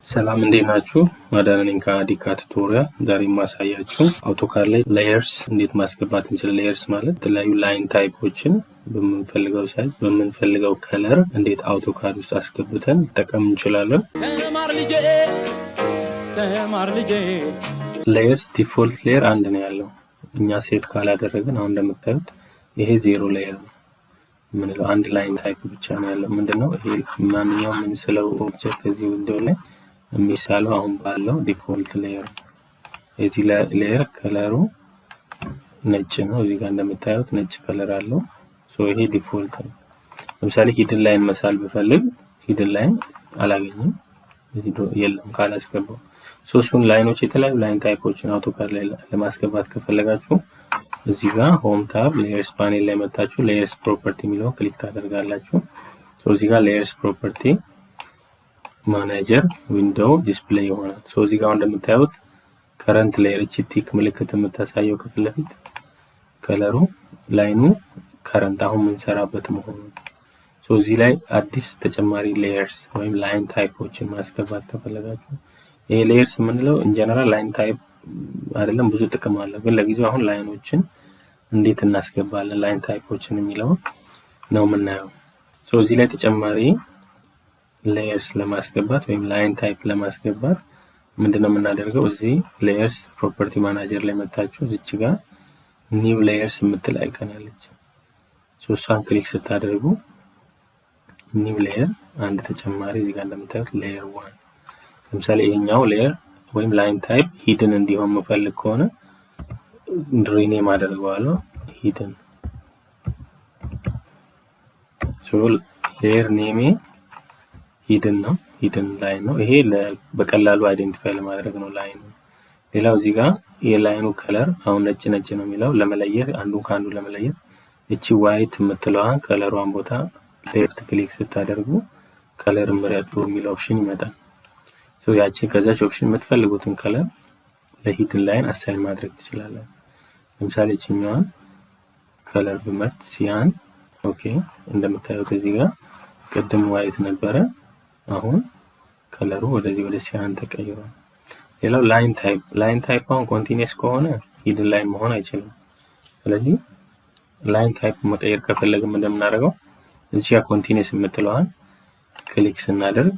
ሰላም እንዴት ናችሁ? ማዳን ነኝ ከአዲካ ቱቶሪያል። ዛሬ ማሳያችሁ AutoCAD ላይ ሌየርስ እንዴት ማስገባት እንችላለን። ሌየርስ ማለት የተለያዩ ላይን ታይፖችን በምንፈልገው ሳይዝ በምንፈልገው ከለር እንዴት AutoCAD ውስጥ አስገብተን መጠቀም እንችላለን። ሌየርስ ዲፎልት ሌየር አንድ ነው ያለው። እኛ ሴት ካላደረግን አሁን እንደምታዩት ይሄ ዜሮ ሌየር ነው። ምንለው አንድ ላይን ታይፕ ብቻ ነው ያለው። ምንድነው ይሄ? ማንኛውም የምንስለው ኦብጀክት እዚህ ዊንዶው ላይ የሚሳለው አሁን ባለው ዲፎልት ሌየር እዚህ ሌየር ከለሩ ነጭ ነው። እዚህ ጋር እንደምታዩት ነጭ ከለር አለው። ይሄ ዲፎልት ነው። ለምሳሌ ሂድን ላይን መሳል ብፈልግ ሂድን ላይን አላገኝም፣ እዚህ የለም ካላስገባው። እሱን ላይኖች የተለያዩ ላይን ታይፖችን AutoCAD ላይ ለማስገባት ከፈለጋችሁ እዚህ ጋር ሆም ታብ ሌየርስ ፓኔል ላይ መጣችሁ ሌየርስ ፕሮፐርቲ የሚለውን ክሊክ ታደርጋላችሁ። እዚህ ጋር ሌየርስ ፕሮፐርቲ ማኔጀር ዊንዶው ዲስፕሌይ ይሆናል። እዚህ ጋር እንደምታዩት ከረንት ሌየር ቲክ ምልክት የምታሳየው ከፊት ለፊት ከለሩ ላይኑ ከረንት አሁን የምንሰራበት መሆኑ። እዚህ ላይ አዲስ ተጨማሪ ሌየርስ ወይም ላይን ታይፖችን ማስገባት ከፈለጋችሁ ይሄ ሌየርስ የምንለው ኢን ጀነራል ላይን ታይፕ አይደለም፣ ብዙ ጥቅም አለው። ግን ለጊዜው አሁን ላይኖችን እንዴት እናስገባለን ላይን ታይፖችን የሚለው ነው የምናየው። እዚህ ላይ ተጨማሪ ሌየርስ ለማስገባት ወይም ላይን ታይፕ ለማስገባት ምንድነው የምናደርገው? እዚህ ሌየርስ ፕሮፐርቲ ማናጀር ላይ መጣችሁ እዚች ጋር ኒው ሌየርስ የምትል አይከን አለች። እሷን ክሊክ ስታደርጉ ኒው ሌየር አንድ ተጨማሪ እዚህ ጋር እንደምታዩት ሌየር 1 ለምሳሌ ይሄኛው ሌየር ወይም ላይን ታይፕ ሂድን እንዲሆን መፈልግ ከሆነ ሪኔም አደርገዋለሁ ሂድን። ሌየር ኔሜ ሂድን ነው፣ ሂድን ላይን ነው። ይሄ በቀላሉ አይደንቲፋይ ለማድረግ ነው ላይን። ሌላው እዚህ ጋር የላይኑ ከለር አሁን ነጭ ነው የሚለው ለመለየት አንዱን ከአንዱ ለመለየት እቺ ዋይት የምትለዋን ከለሯን ቦታ ሌፍት ክሊክ ስታደርጉ ከለር ምረጡ የሚል ኦፕሽን ይመጣል። ያቺ ከዛች ኦፕሽን የምትፈልጉትን ከለር ለሂድን ላይን አሳይን ማድረግ ትችላላችሁ። ለምሳሌ እቺኛዋን ከለር ብመርጥ ሲያን ኦኬ። እንደምታዩት እዚህ ጋር ቅድም ዋይት ነበረ፣ አሁን ከለሩ ወደዚህ ወደ ሲያን ተቀይሯል። ሌላው ላይን ታይፕ አሁን ኮንቲኒየስ ከሆነ ሂድን ላይን መሆን አይችልም። ስለዚህ ላይን ታይፕ መቀየር ከፈለግን እንደምናደርገው እዚህ ጋር ኮንቲኒየስ የምትለዋን ክሊክ ስናደርግ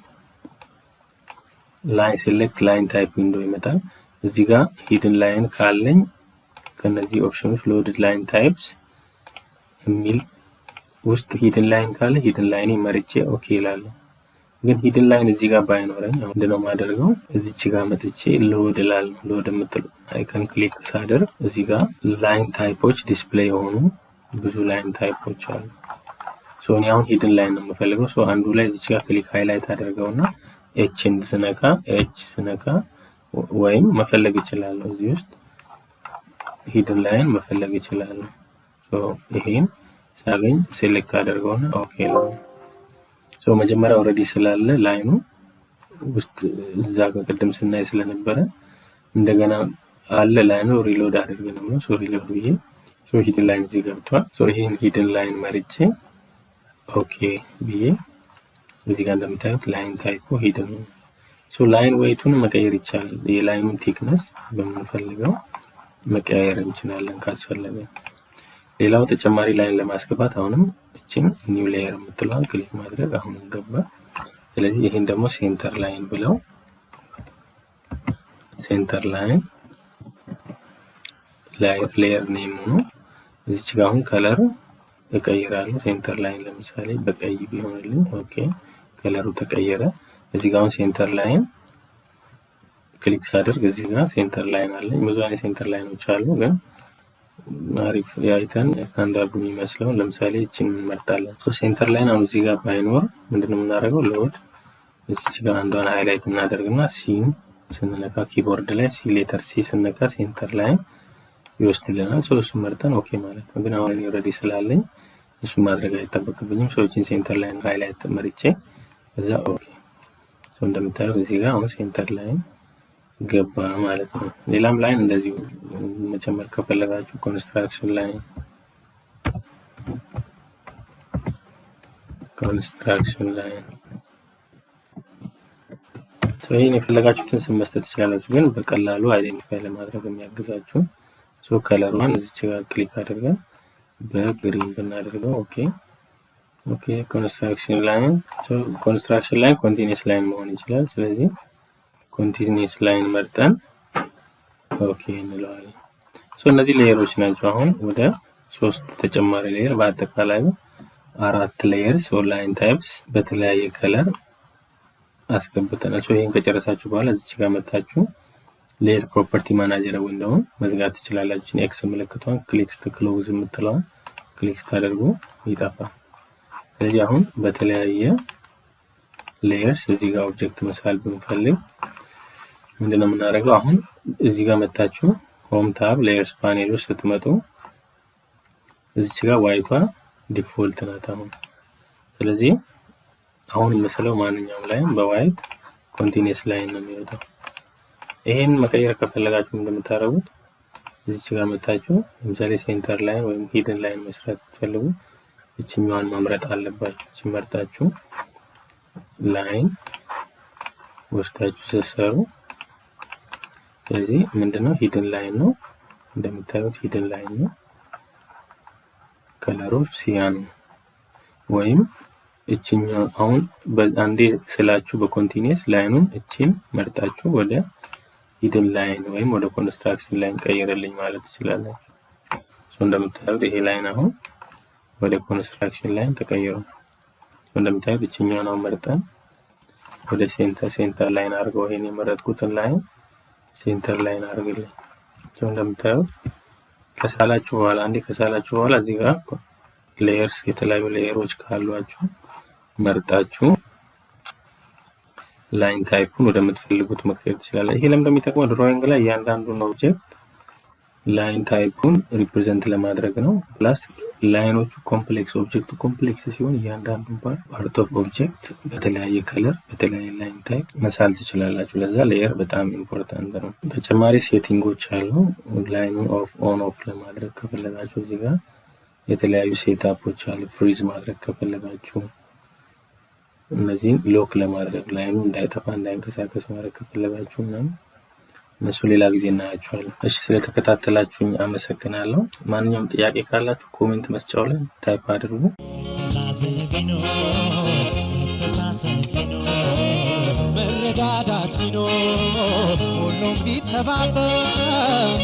ላይን ሴሌክት ላይን ታይፕ ዊንዶ ይመጣል። እዚህ ጋር ሂድን ላይን ካለኝ ከነዚህ ኦፕሽኖች ሎድድ ላይን ታይፕስ የሚል ውስጥ ሂድን ላይን ካለ ሂድን ላይን መርጬ ኦኬ እላለሁ። ግን ሂድን ላይን እዚህ ጋር ባይኖረኝ ምንድነው ማደርገው? እዚች ጋር መጥቼ ሎድ እላለሁ። ሎድ የምትል አይከን ክሊክ ሳደርግ እዚህ ጋር ላይን ታይፖች ዲስፕሌይ የሆኑ ብዙ ላይን ታይፖች አሉ። እኔ አሁን ሂድን ላይን ነው የምፈልገው። አንዱ ላይ እዚች ጋር ክሊክ ሃይላይት አደርገውና ኤችን ስነካ ወይም መፈለግ እችላለሁ። እዚህ ውስጥ ሂድን ላይን መፈለግ እችላለሁ። ይሄን ሳገኝ ሴሌክት አደርገውና ኦኬ ነው። መጀመሪያ ኦሬዲ ስላለ ላይኑ ውስጥ እዛ ጋር ቅድም ስናይ ስለነበረ እንደገና አለ ላይኑ ሪሎድ አድርገን ነው ሪሎድ ብዬ ሂድን ላይን እዚህ ገብቷል። ይሄን ሂድን ላይን መርጬ ኦኬ ብዬ እዚህ ጋር እንደምታዩት ላይን ታይፑ ሂድን ነው። ላይን ዌይቱን መቀየር ይቻላል። የላይኑን ቲክነስ በምንፈልገው መቀየር እንችላለን ካስፈለገ። ሌላው ተጨማሪ ላይን ለማስገባት አሁንም እቺን ኒው ሌየር የምትለዋን ክሊክ ማድረግ አሁን ገባ። ስለዚህ ይሄን ደግሞ ሴንተር ላይን ብለው ሴንተር ላይን ሌየር ኔም ነው። እዚች ጋር አሁን ከለር እቀይራለሁ። ሴንተር ላይን ለምሳሌ በቀይ ቢሆንልኝ ኦኬ፣ ከለሩ ተቀየረ። እዚህ ጋር አሁን ሴንተር ላይን ክሊክ ሳደርግ እዚህ ጋር ሴንተር ላይን አለኝ። ብዙ አይነት ሴንተር ላይኖች አሉ፣ ግን አሪፍ ያይተን ስታንዳርዱ የሚመስለው ለምሳሌ እቺን እንመርጣለን። ሴንተር ላይን አሁን እዚህ ጋር ባይኖር ምንድነው የምናደርገው? ሎድ እዚህ ጋር አንዷን ሃይላይት እናደርግና ሲን ስንነካ ኪቦርድ ላይ ሌተር ሲ ስንነካ ሴንተር ላይን ይወስድልናል። እሱ መርጠን ኦኬ ማለት ነው። ግን አሁን ኦሬዲ ስላለኝ እሱ ማድረግ አይጠበቅብኝም። እቺን ሴንተር ላይን ሃይላይት መርጬ እዛ ኦኬ። እንደምታዩት እዚህ ጋር አሁን ሴንተር ላይን ገባ ማለት ነው። ሌላም ላይን እንደዚሁ መጨመር ከፈለጋችሁ ኮንስትራክሽን ላይን ይሄን የፈለጋችሁትን ስም መስጠት ትችላላችሁ፣ ግን በቀላሉ አይደንቲፋይ ለማድረግ የሚያግዛችሁ ከለሯን እዚች ጋር ክሊክ አድርገን በግሪን ብናደርገው ኦኬ ኮንስትራክሽን ላይን ኮንቲኒየስ ላይን መሆን ይችላል። ስለዚህ ኮንቲኒየስ ላይን መርጠን ኦኬ እንለዋለን። እነዚህ ሌየሮች ናቸው። አሁን ወደ 3 ተጨማሪ ሌየር በአጠቃላይ 4 ሌየርስ ላይን ታይፕስ በተለያየ ከለር አስገብተናል። ይሄን ከጨረሳችሁ በኋላ እዚህ ጋር መጣችሁ ሌየር ፕሮፐርቲ ማናጀር ዊንዶውን መዝጋት ትችላላችሁ። ኤክስ ምልክቷን ክሊክ ክሎዝ የምትለዋን ክሊክ ታደርጉ ይጠፋል። ስለዚህ አሁን በተለያየ ሌየርስ እዚህ ጋር ኦብጀክት መሳል ብንፈልግ ምንድነው የምናደርገው? አሁን እዚህ ጋር መጣችሁ ሆም ታብ ሌየርስ ፓኔል ውስጥ ስትመጡ እዚህ ጋር ዋይቷ ዲፎልት ናት አሁን። ስለዚህ አሁን የምስለው ማንኛውም ላይን በዋይት ኮንቲኒየስ ላይን ነው የሚወጣው። ይሄን መቀየር ከፈለጋችሁ እንደምታረጉት እዚህ ጋር መጣችሁ ለምሳሌ ሴንተር ላይን ወይም ሂድን ላይን መስራት ትፈልጉ እቺኛዋን መምረጥ አለባችሁ። እቺ መርጣችሁ ላይን ወስዳችሁ ተሰሩ። ስለዚህ ምንድነው ሂድን ላይን ነው እንደምታዩት ሂድን ላይን ነው። ከለሩ ሲያን ወይም እቺኛው አሁን በአንዴ ስላችሁ በኮንቲኒየስ ላይኑን እቺን መርጣችሁ ወደ ሂድን ላይን ወይም ወደ ኮንስትራክሽን ላይን ቀይርልኝ ማለት ትችላላችሁ። እንደምታዩት ይሄ ላይን አሁን ወደ ኮንስትራክሽን ላይን ተቀይሯል። እንደምታዩት እቺኛውን ነው መርጠን ወደ ሴንተር ላይን አድርገው ይሄን የመረጥኩትን ላይን ሴንተር ላይን አድርግልኝ። እንደምታዩት ከሳላችሁ በኋላ እዚህ ጋር ሌየርስ የተለያዩ ሌየሮች ካሏችሁ መርጣችሁ ላይን ታይፑን ወደምትፈልጉት መቀየር ትችላላችሁ። ይሄ ለምን እንደሚጠቅመው ድሮይንግ ላይ እያንዳንዱን ኦብጀክት ላይን ታይፑን ሪፕሬዘንት ለማድረግ ነው። ፕላስ ላይኖቹ ኦብጀክቱ ኮምፕሌክስ ሲሆን እያንዳንዱን ፓርት ኦፍ ኦብጀክት በተለያየ ከለር በተለያየ ላይን ታይፕ መሳል ትችላላችሁ። ለዛ ሌየር በጣም ኢምፖርታንት ነው። ተጨማሪ ሴቲንጎች አሉ። ላይኑን ኦን ኦፍ ለማድረግ ከፈለጋችሁ እዚህ ጋር የተለያዩ ሴትአፖች አሉ። ፍሪዝ ማድረግ ከፈለጋችሁ እነዚህን ሎክ ለማድረግ ላይኑ እንዳይጠፋ እንዳይንቀሳቀስ ማድረግ ከፈለጋችሁ እነሱ ሌላ ጊዜ እናያቸዋለን። እሺ ስለተከታተላችሁኝ አመሰግናለሁ። ማንኛውም ጥያቄ ካላችሁ ኮሜንት መስጫው ላይ ታይፕ አድርጉ። መረዳዳት ቢኖር ሁሉም ቢተባበር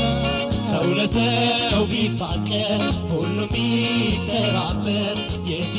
ሰው ለሰው ቢፋቀር ሁሉም ቢተባበር የት